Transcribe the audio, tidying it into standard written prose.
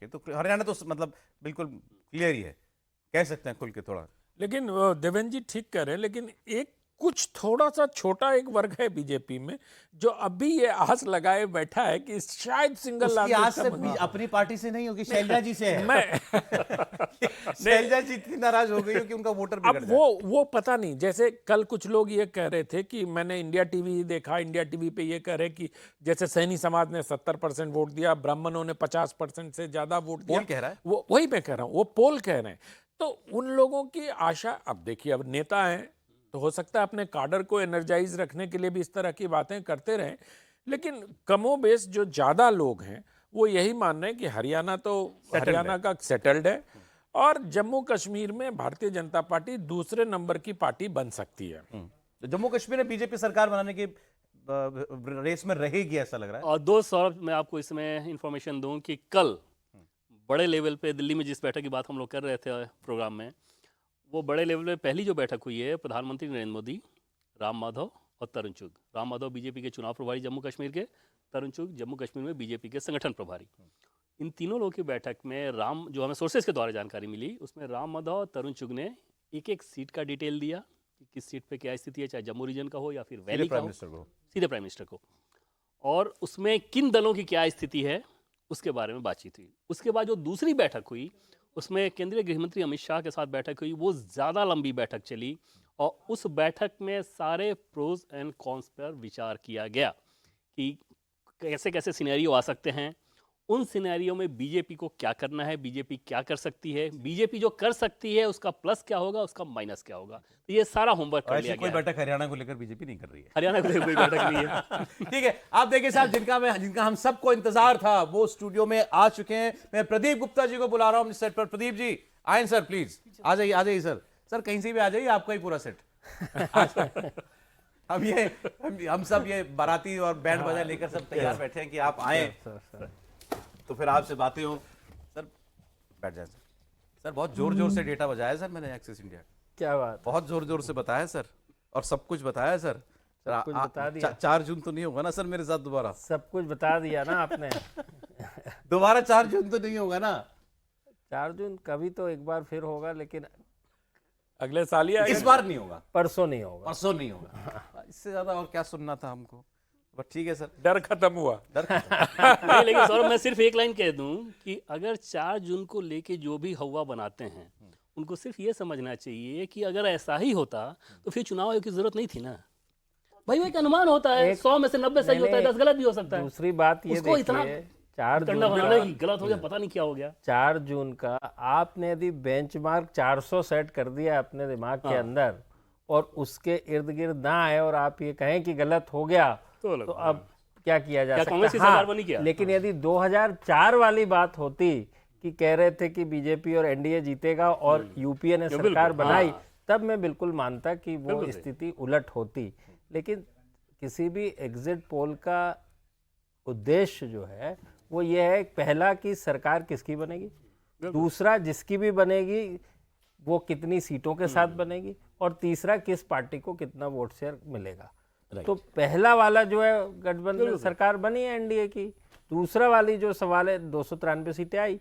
के, तो हरियाणा तो मतलब बिल्कुल क्लियर ही है, कह सकते हैं खुल के थोड़ा। लेकिन देवेंद्र जी ठीक कह रहे हैं, लेकिन एक कुछ थोड़ा सा छोटा एक वर्ग है बीजेपी में जो अभी ये आस लगाए बैठा है कि शायद सिंगल उसकी लार्जेस्ट आज से अपनी पार्टी से नहीं होगी, शैलजा जी से है। मैं शैलजा जी इतनी नाराज हो गई हो कि उनका वोटर बिगड़ अब जाए। वो पता नहीं, जैसे कल कुछ लोग ये कह रहे थे कि मैंने इंडिया टीवी देखा, इंडिया टीवी पे ये कह रहे कि जैसे सैनी समाज ने 70% वोट दिया, ब्राह्मणों ने 50% से ज्यादा वोट दिया। पोल कह रहा है, वो वही मैं कह रहा हूँ, वो पोल कह रहे हैं। तो उन लोगों की आशा, अब देखिए, अब नेता हैं तो हो सकता है अपने काडर को एनर्जाइज रखने के लिए भी इस तरह की बातें करते रहें, लेकिन कमोबेश जो ज्यादा लोग हैं वो यही मान रहे हैं कि हरियाणा तो हरियाणा का सेटल्ड है और जम्मू कश्मीर में भारतीय जनता पार्टी दूसरे नंबर की पार्टी बन सकती है। तो जम्मू कश्मीर में बीजेपी सरकार बनाने की रेस में रहेगी ऐसा लग रहा है। और दो सौरभ, मैं आपको इसमें इंफॉर्मेशन दूं कि कल बड़े लेवल पे दिल्ली में जिस बैठक की बात हम लोग कर रहे थे प्रोग्राम में, वो बड़े लेवल पे पहली जो बैठक हुई है प्रधानमंत्री नरेंद्र मोदी, राम माधव और तरुण चुग। राम माधव बीजेपी के चुनाव प्रभारी जम्मू कश्मीर के, तरुण चुग जम्मू कश्मीर में बीजेपी के संगठन प्रभारी। इन तीनों लोगों की बैठक में जो हमें सोर्सेज के द्वारा जानकारी मिली, उसमें राम माधव और तरुण चुग ने एक एक सीट का डिटेल दिया कि किस सीट पे क्या स्थिति है, चाहे जम्मू रीजन का हो या फिर वैली का हो, सीधे प्राइम मिनिस्टर को, और उसमें किन दलों की क्या स्थिति है उसके बारे में बातचीत हुई। उसके बाद जो दूसरी बैठक हुई उसमें केंद्रीय गृहमंत्री अमित शाह के साथ बैठक हुई, वो ज़्यादा लंबी बैठक चली और उस बैठक में सारे प्रोज एंड कॉन्स पर विचार किया गया कि कैसे कैसे सिनेरियो आ सकते हैं, उन सिनेरियो में बीजेपी को क्या करना है, बीजेपी क्या कर सकती है, बीजेपी जो कर सकती है उसका प्लस क्या होगा, उसका माइनस क्या होगा। तो ये सारा होमवर्क कर लिया गया। कोई बैठक हरियाणा को लेकर बीजेपी नहीं कर रही है, हरियाणा को लेकर कोई बैठक नहीं है। ठीक है, आप देखिए साहब, जिनका हम सबको इंतजार था वो स्टूडियो में आ चुके हैं। मैं प्रदीप गुप्ता जी को बुला रहा हूं सेट पर। प्रदीप जी आए सर, प्लीज आ जाइए सर। सर कहीं से भी आ जाइए, आपका ही पूरा सेट। हम सब ये बाराती और बैंड बजा लेकर सब तैयार बैठे हैं कि आप आए तो फिर आपसे बातें हो। सर बैठ जाए सर। बहुत जोर जोर से डेटा बजाया सर मैंने एक्सिस इंडिया। क्या बात, बहुत जोर जोर से बताया सर, और सब कुछ बताया सर। सब कुछ बता दिया। 4 जून तो नहीं होगा ना सर मेरे साथ दोबारा? सब कुछ बता दिया ना आपने। दोबारा 4 जून तो नहीं होगा ना? 4 जून कभी तो एक बार फिर होगा, लेकिन अगले साल ही इस बार नहीं होगा, परसों नहीं होगा। परसों नहीं होगा। इससे ज्यादा और क्या सुनना था हमको, बट ठीक है सर। डर खत्म हुआ। नहीं, लेकिन सौरभ मैं सिर्फ एक लाइन कह दूं कि अगर 4 जून को लेके जो भी हवा बनाते हैं उनको सिर्फ ये समझना चाहिए कि अगर ऐसा ही होता तो फिर चुनाव आयोग की जरूरत नहीं थी ना भाई। वो एक अनुमान होता है, 100 में से 90 सही होता है, 10 गलत भी हो सकता है। दूसरी बात ये उसको इतना देखिए, 4 जून गलत हो गया, पता नहीं क्या हो गया। 4 जून का आपने यदि बेंचमार्क 400 सेट कर दिया अपने दिमाग के अंदर और उसके इर्द गिर्द ना आए और आप ये कहें कि गलत हो गया, तो अब क्या किया जा सकता? कांग्रेस की सरकार बनी क्या? लेकिन यदि 2004 वाली बात होती कि कह रहे थे कि बीजेपी और एनडीए जीतेगा और यूपीए ने सरकार बनाई, तब मैं बिल्कुल मानता कि वो स्थिति उलट होती। लेकिन किसी भी एग्जिट पोल का उद्देश्य जो है वो ये है, पहला कि सरकार किसकी बनेगी, दूसरा जिसकी भी बनेगी वो कितनी सीटों के साथ बनेगी, और तीसरा किस पार्टी को कितना वोट शेयर मिलेगा। तो पहला वाला जो है गठबंधन सरकार बनी है एनडीए की, दूसरा वाली जो सवाल है 293 सीटें आई,